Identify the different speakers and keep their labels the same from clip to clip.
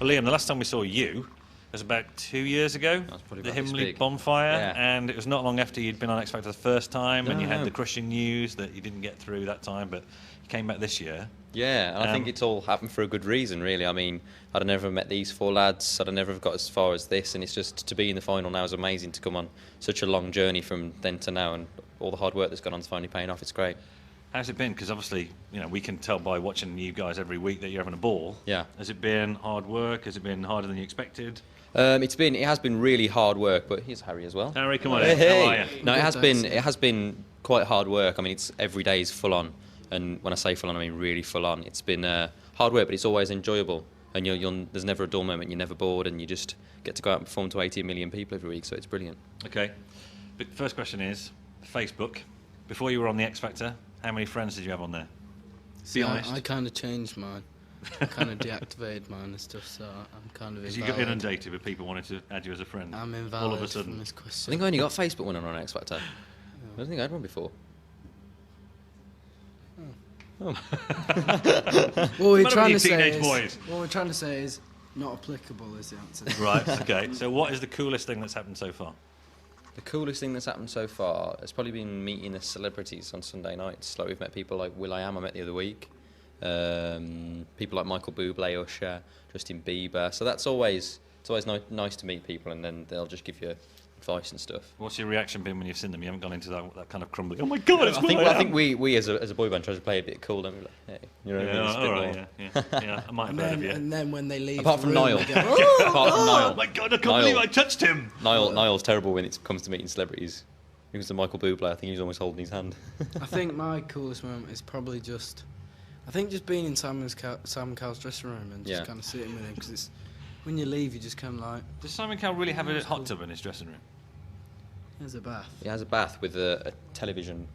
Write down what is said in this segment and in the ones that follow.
Speaker 1: Well, Liam, the last time we saw you was about 2 years ago,
Speaker 2: That's probably
Speaker 1: the
Speaker 2: about this
Speaker 1: Himley
Speaker 2: big.
Speaker 1: bonfire,
Speaker 2: Yeah.
Speaker 1: and it was not long after you'd been on X Factor the first time, and you had
Speaker 2: No.
Speaker 1: the crushing news that you didn't get through that time, but you came back this year.
Speaker 2: Yeah, and I think it's all happened for a good reason, really. I mean, I'd have never met these four lads, I'd have never got as far as this, and it's just to be in the final now is amazing, to come on such a long journey from then to now, and all the hard work that's gone on is finally paying off. It's great.
Speaker 1: How's it been? Because obviously, you know, we can tell by watching you guys every week that you're having a ball.
Speaker 2: Yeah.
Speaker 1: Has it been hard work? Has it been harder than you expected?
Speaker 2: It has been really hard work, but here's Harry as well.
Speaker 1: Harry, come on
Speaker 2: Hey,
Speaker 1: in.
Speaker 2: hey.
Speaker 1: How are you?
Speaker 2: No, it has been quite hard work. I mean, it's every day is full on, and when I say full on, I mean really full on. It's been hard work, but it's always enjoyable, and there's never a dull moment. You're never bored, and you just get to go out and perform to 18 million people every week, so it's brilliant.
Speaker 1: Okay. But first question is Facebook. Before you were on the X Factor, how many friends did you have on there?
Speaker 3: See,
Speaker 1: Be honest.
Speaker 3: I kind of changed mine. I kind of deactivated mine and stuff, so I'm kind of
Speaker 1: Because you
Speaker 3: invalid.
Speaker 1: got inundated with people wanting to add you as a friend.
Speaker 3: I'm
Speaker 1: all
Speaker 3: invalid
Speaker 1: of a
Speaker 3: from
Speaker 1: sudden.
Speaker 3: this
Speaker 2: I
Speaker 3: question.
Speaker 2: think I only got Facebook when I was on X Factor. I don't think I had one before.
Speaker 3: What
Speaker 1: What's
Speaker 3: we're
Speaker 1: the
Speaker 3: trying
Speaker 1: matter
Speaker 3: to
Speaker 1: with you
Speaker 3: say
Speaker 1: teenage
Speaker 3: is,
Speaker 1: boys?
Speaker 3: what we're trying to say is not applicable is the answer.
Speaker 1: Right, okay. So what is the coolest thing that's happened so far?
Speaker 2: The coolest thing that's happened so far has probably been meeting the celebrities on Sunday nights. Like, we've met people like will.i.am I met the other week. People like Michael Bublé, Usher, Justin Bieber. So it's always nice to meet people, and then they'll just give you advice and stuff.
Speaker 1: What's your reaction been when you've seen them? You haven't gone into that kind of crumbling. Oh my God, it's
Speaker 2: I think
Speaker 1: will.i.am.
Speaker 2: we as a boy band try to play a bit cool, don't we? Like, hey, you know what I mean? It's a bit
Speaker 1: all
Speaker 2: more-
Speaker 1: right, yeah. I might have heard of you.
Speaker 3: And then when they leave,
Speaker 2: Apart
Speaker 3: the
Speaker 2: from
Speaker 3: room,
Speaker 2: Niall.
Speaker 3: they go, "Oh!"
Speaker 2: Apart from Niall.
Speaker 1: Oh my God, I can't
Speaker 2: Niall.
Speaker 1: believe I touched him.
Speaker 2: Niall's terrible when it comes to meeting celebrities. He was the Michael Bublé. I think he was almost holding his hand.
Speaker 3: I think my coolest moment is probably just being in Simon Cowell's dressing room and just
Speaker 2: Yeah.
Speaker 3: kind of sitting with him, because it's when you leave, you just kind of like,
Speaker 1: Does Simon Cowell really have a hot tub in his dressing room?
Speaker 3: there's a bath.
Speaker 2: He has a bath with a television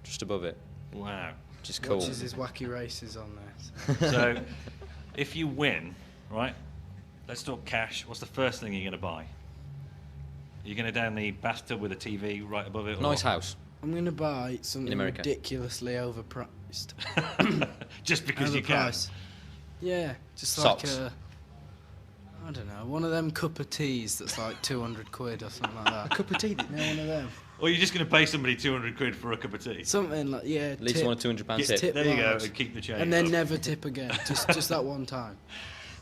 Speaker 2: just above it,
Speaker 1: Wow.
Speaker 2: which is cool.
Speaker 3: Watches his wacky races on there.
Speaker 1: So, if you win, right, let's talk cash. What's the first thing you're going to buy? Are you going to down the bathtub with a TV right above it? or-
Speaker 2: Nice house.
Speaker 3: I'm going to buy something
Speaker 2: America.
Speaker 3: ridiculously overpriced.
Speaker 1: Just because you can.
Speaker 3: Overpriced. Yeah, just
Speaker 2: Socks.
Speaker 3: like I don't know, one of them cup of teas that's like 200 quid or something like that.
Speaker 2: Cup of tea.
Speaker 3: Yeah, one of them.
Speaker 1: Or you're just going to pay somebody 200 quid for a cup of tea?
Speaker 3: Something like, yeah,
Speaker 2: At least
Speaker 3: tip,
Speaker 2: one or £200
Speaker 1: Yes,
Speaker 2: tip.
Speaker 3: tip
Speaker 1: there you go,
Speaker 3: large.
Speaker 1: and keep the change.
Speaker 3: and then never tip again. Just that one time.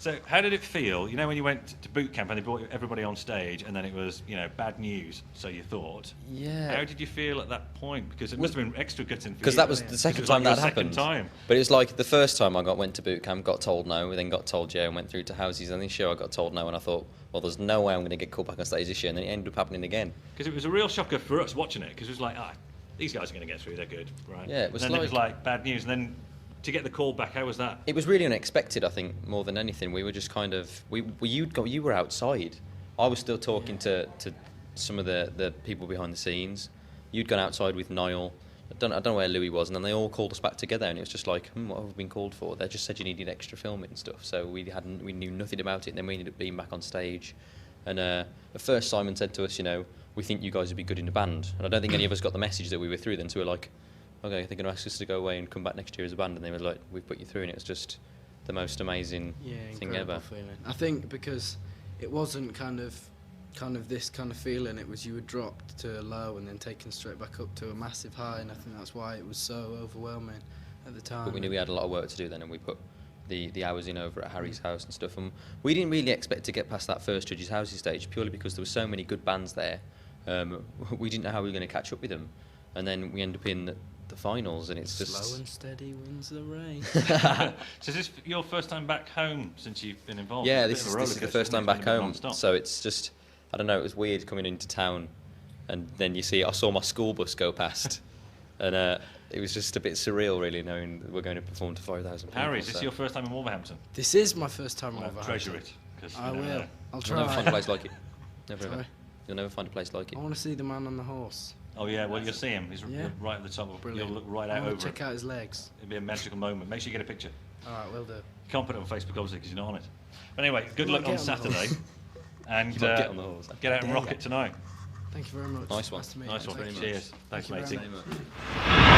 Speaker 1: So, how did it feel? You know, when you went to boot camp and they brought everybody on stage, and then it was, you know, bad news. So you thought.
Speaker 2: Yeah.
Speaker 1: How did you feel at that point? Because it must have been extra gutting for you.
Speaker 2: Because that was the
Speaker 1: Because
Speaker 2: second
Speaker 1: it was like
Speaker 2: time that
Speaker 1: your second
Speaker 2: happened.
Speaker 1: time.
Speaker 2: But it was like the first time I went to boot camp, got told no, then got told yeah, and went through to houses. And this year I got told no, and I thought, well, there's no way I'm going to get called back on stage this year. And then it ended up happening again.
Speaker 1: Because it was a real shocker for us watching it. Because it was like, these guys are going to get through. They're good, right?
Speaker 2: Yeah, it was
Speaker 1: and then
Speaker 2: like-
Speaker 1: it was like bad news. And then to get the call back, how was that?
Speaker 2: It was really unexpected, I think, more than anything. We were just kind of you were outside. I was still talking to some of the people behind the scenes. You'd gone outside with Niall. I don't know where Louis was, and then they all called us back together, and it was just like, what have we been called for? They just said you needed extra filming and stuff, so we knew nothing about it. And then we ended up being back on stage, and at first Simon said to us, you know, we think you guys would be good in a band, and I don't think any of us got the message that we were through then. So we were like, okay, they're going to ask us to go away and come back next year as a band, and they were like, we've put you through, and it was just the most amazing thing
Speaker 3: incredible
Speaker 2: ever.
Speaker 3: feeling. I think because it wasn't kind of this kind of feeling. It was you were dropped to a low and then taken straight back up to a massive high, and I think that's why it was so overwhelming at the time.
Speaker 2: But we knew we had a lot of work to do then, and we put the hours in over at Harry's house and stuff. And we didn't really expect to get past that first Judges' Houses stage, purely because there were so many good bands there. We didn't know how we were going to catch up with them, and then we end up in the finals, and it's just
Speaker 3: Slow and steady wins the race.
Speaker 1: So is this your first time back home since you've been involved?
Speaker 2: yeah,
Speaker 1: It's a
Speaker 2: this
Speaker 1: bit of a
Speaker 2: is the
Speaker 1: rollercoaster,
Speaker 2: first
Speaker 1: isn't
Speaker 2: time
Speaker 1: it?
Speaker 2: back
Speaker 1: It's been a bit
Speaker 2: home.
Speaker 1: non-stop.
Speaker 2: So it's just, I don't know, it was weird coming into town, and then I saw my school bus go past, and it was just a bit surreal, really, knowing that we're going to perform to 5,000 people.
Speaker 1: Harry, is this
Speaker 2: so.
Speaker 1: your first time in Wolverhampton?
Speaker 3: This is my first time
Speaker 1: Well,
Speaker 3: over.
Speaker 1: treasure it. 'Cause
Speaker 3: I
Speaker 1: you never
Speaker 3: will.
Speaker 1: know.
Speaker 3: I'll
Speaker 2: You'll never find a
Speaker 3: try.
Speaker 2: place like it. Never ever.
Speaker 3: Sorry?
Speaker 2: You'll never find a place like it.
Speaker 3: I want to see the man on the horse.
Speaker 1: Oh yeah, well you'll see him. He's
Speaker 3: Yeah.
Speaker 1: right at the top.
Speaker 3: Brilliant.
Speaker 1: You'll look right
Speaker 3: I
Speaker 1: out
Speaker 3: want
Speaker 1: over
Speaker 3: to check
Speaker 1: it.
Speaker 3: out his legs.
Speaker 1: It'll be a magical moment. Make sure you get a picture.
Speaker 3: All right, will do.
Speaker 1: You can't put it on Facebook obviously because you're not on it. But anyway, good
Speaker 3: I
Speaker 1: luck
Speaker 3: might
Speaker 1: on
Speaker 3: get on the
Speaker 1: Saturday, and
Speaker 2: You might get on the horse.
Speaker 1: get out and
Speaker 3: Dare
Speaker 1: rock
Speaker 3: ya.
Speaker 1: it tonight.
Speaker 3: Thank you very much.
Speaker 2: Nice one.
Speaker 3: to meet
Speaker 1: Nice
Speaker 3: you.
Speaker 1: one.
Speaker 3: Thank you.
Speaker 1: Cheers. Thanks,
Speaker 3: Thank you
Speaker 1: matey.
Speaker 3: very much.